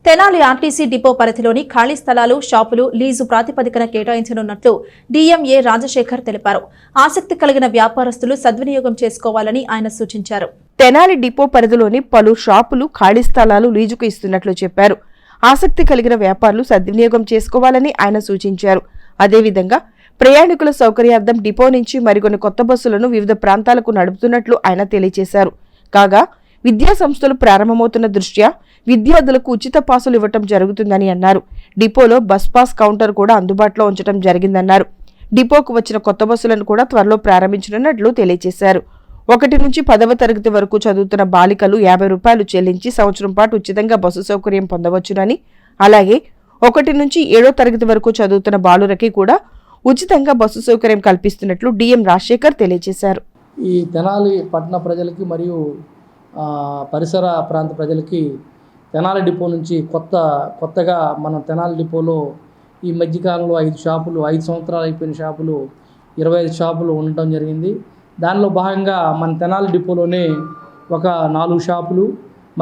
Tenali RTC depot పరిధిలోని ఖాళీ స్థలాలు, షాపులు లీజు ప్రాతిపదికన కేటాయించనున్నట్లు డీఎంఏ రాజశేఖర్ తెలిపారు. ఆసక్తి కలిగిన వ్యాపారస్తులు సద్వినియోగం చేసుకోవాలని ఆయన సూచించారు. తెనాలి డిపో పరిధిలోని పలు షాపులు, ఖాళీ స్థలాలు లీజుకు ఇస్తున్నట్లు చెప్పారు. ఆసక్తి కలిగిన వ్యాపారులు సద్వినియోగం చేసుకోవాలని ఆయన సూచించారు. అదేవిధంగా ప్రయాణికుల సౌకర్యార్థం డిపో నుంచి మరికొన్ని కొత్త బస్సులను వివిధ ప్రాంతాలకు నడుపుతున్నట్లు ఆయన తెలియజేశారు. కాగా విద్యా సంస్థలు ప్రారంభమవుతున్న దృష్ట్యా విద్యార్థులకు ఉచిత పాసులు ఇవ్వటం జరుగుతుందని అన్నారు. డిపోలో బస్ పాస్ కౌంటర్ కూడా అందుబాటులో ఉంచడం జరిగిందన్నారు. డిపోకు వచ్చిన కొత్త బస్సులను కూడా త్వరలో ప్రారంభించనున్నట్లు తెలియజేశారు. 1 నుంచి 10వ తరగతి వరకు చదువుతున్న బాలికలు 50 రూపాయలు చెల్లించి సంవత్సరం పాటు ఉచితంగా బస్సు సౌకర్యం పొందవచ్చునని, అలాగే 1 నుంచి 7వ తరగతి వరకు చదువుతున్న బాలురకి కూడా ఉచితంగా బస్సు సౌకర్యం కల్పిస్తున్నట్లు డిఎం రాజశేఖర్ తెలియజేశారు. ఈ తెనాలి పట్టణ ప్రజలకి మరియు పరిసర ప్రాంత ప్రజలకి తెనాలి డిపో నుంచి కొత్తగా మన తెనాలి డిపోలో ఈ మధ్యకాలంలో 5 షాపులు, 5 సంవత్సరాలు అయిపోయిన షాపులు, 25 షాపులు ఉండటం జరిగింది. దానిలో భాగంగా మన తెనాలి డిపోలోనే ఒక 4 షాపులు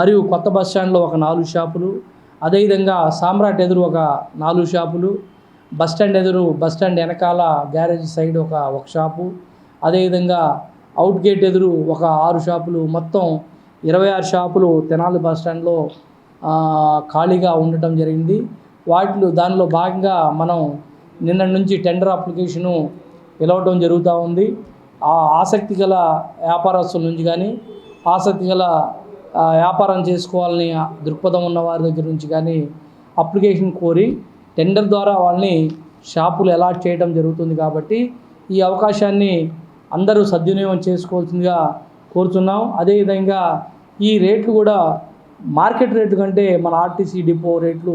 మరియు కొత్త బస్ స్టాండ్లో ఒక 4 షాపులు, అదేవిధంగా సామ్రాట్ ఎదురు ఒక 4 షాపులు, బస్ స్టాండ్ ఎదురు బస్ స్టాండ్ వెనకాల గ్యారేజ్ సైడ్ ఒక షాపు, అదేవిధంగా అవుట్ గేట్ ఎదురు ఒక 6 షాపులు, మొత్తం 26 షాపులు తెనాలి బస్ స్టాండ్లో ఖాళీగా ఉండటం జరిగింది. దానిలో భాగంగా మనం నిన్న నుంచి టెండర్ అప్లికేషను పిలవటం జరుగుతూ ఉంది. ఆసక్తి గల వ్యాపారస్తుల నుంచి కానీ, ఆసక్తి గల వ్యాపారం చేసుకోవాలని దృక్పథం ఉన్న వారి దగ్గర నుంచి కానీ అప్లికేషన్ కోరి టెండర్ ద్వారా వాళ్ళని షాపులు అలాట్ చేయడం జరుగుతుంది. కాబట్టి ఈ అవకాశాన్ని అందరూ సద్వినియోగం చేసుకోవాల్సిందిగా కోరుతున్నాం. అదేవిధంగా ఈ రేట్లు కూడా మార్కెట్ రేటు కంటే మన ఆర్టీసీ డిపో రేట్లు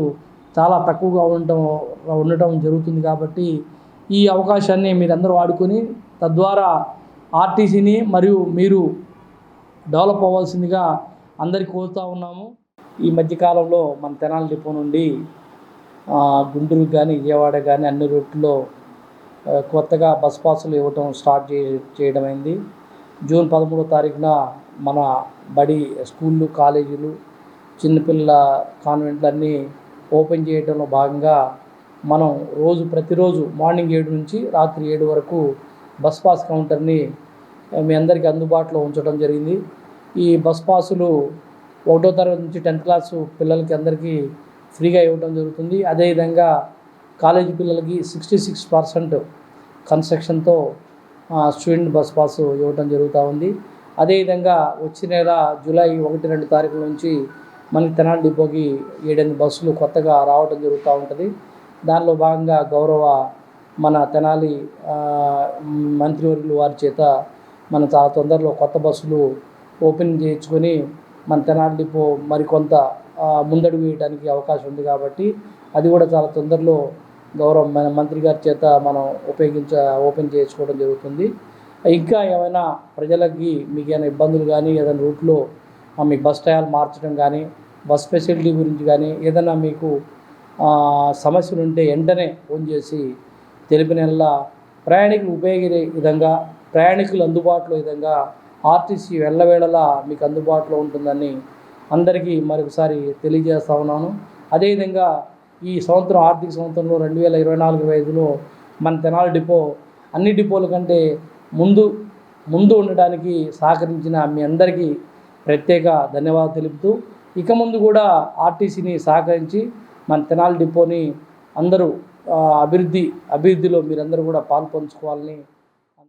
చాలా తక్కువగా ఉండటం జరుగుతుంది. కాబట్టి ఈ అవకాశాన్ని మీరందరూ వాడుకొని తద్వారా ఆర్టీసీని మరియు మీరు డెవలప్ అవ్వాల్సిందిగా అందరికీ కోరుతూ ఉన్నాము. ఈ మధ్యకాలంలో మన తెనాలి డిపో నుండి గుంటూరుకు కానీ, విజయవాడ కానీ అన్ని రూట్లో కొత్తగా బస్ పాసులు ఇవ్వటం స్టార్ట్ చేయడమైంది. జూన్ 13వ తారీఖున మన బడి స్కూళ్ళు, కాలేజీలు, చిన్నపిల్లల కాన్వెంట్లు అన్నీ ఓపెన్ చేయడంలో భాగంగా మనం ప్రతిరోజు మార్నింగ్ 7 నుంచి రాత్రి 7 వరకు బస్ పాస్ కౌంటర్ని మీ అందరికీ అందుబాటులో ఉంచడం జరిగింది. ఈ బస్ పాసులు 1వ తరగతి నుంచి 10th క్లాసు పిల్లలకి అందరికీ ఫ్రీగా ఇవ్వడం జరుగుతుంది. అదేవిధంగా కాలేజీ పిల్లలకి 66% కన్స్ట్రక్షన్తో స్టూడెంట్ బస్ పాస్ ఇవ్వడం జరుగుతూ ఉంది. అదేవిధంగా వచ్చే నెల జూలై 1-2 తారీఖుల నుంచి మనకి తెనాలి డిపోకి 7 బస్సులు కొత్తగా రావడం జరుగుతూ ఉంటుంది. దానిలో భాగంగా గౌరవ మన తెనాలి మంత్రివర్యులు వారి చేత మన చాలా తొందరలో కొత్త బస్సులు ఓపెన్ చేయించుకొని మన తెనాలి డిపో మరికొంత ముందడుగు వేయడానికి అవకాశం ఉంది. కాబట్టి అది కూడా చాలా తొందరలో గౌరవ మన మంత్రి గారి చేత మనం ఓపెన్ చేసుకోవడం జరుగుతుంది. ఇంకా ఏమైనా ప్రజలకి మీకు ఏమైనా ఇబ్బందులు కానీ, ఏదైనా రూట్లో మీకు బస్ టయాలు మార్చడం కానీ, బస్ ఫెసిలిటీ గురించి కానీ ఏదైనా మీకు సమస్యలు ఉంటే వెంటనే ఫోన్ చేసి తెలిపిన ప్రయాణికులు ఉపయోగించే విధంగా, ప్రయాణికులు అందుబాటులో విధంగా ఆర్టీసీ వెళ్ళవేళలా మీకు అందుబాటులో ఉంటుందని అందరికీ మరొకసారి తెలియజేస్తా ఉన్నాను. అదేవిధంగా ఈ సంవత్సరం ఆర్థిక సంవత్సరంలో 2024-25లో మన తెనాలి డిపో అన్ని డిపోల కంటే ముందు ఉండడానికి సహకరించిన మీ అందరికీ ప్రత్యేక ధన్యవాదాలు తెలుపుతూ, ఇక ముందు కూడా ఆర్టీసీని సహకరించి మన తెనాలి డిపోని అందరూ అభివృద్ధిలో మీరందరూ కూడా పాల్పంచుకోవాలని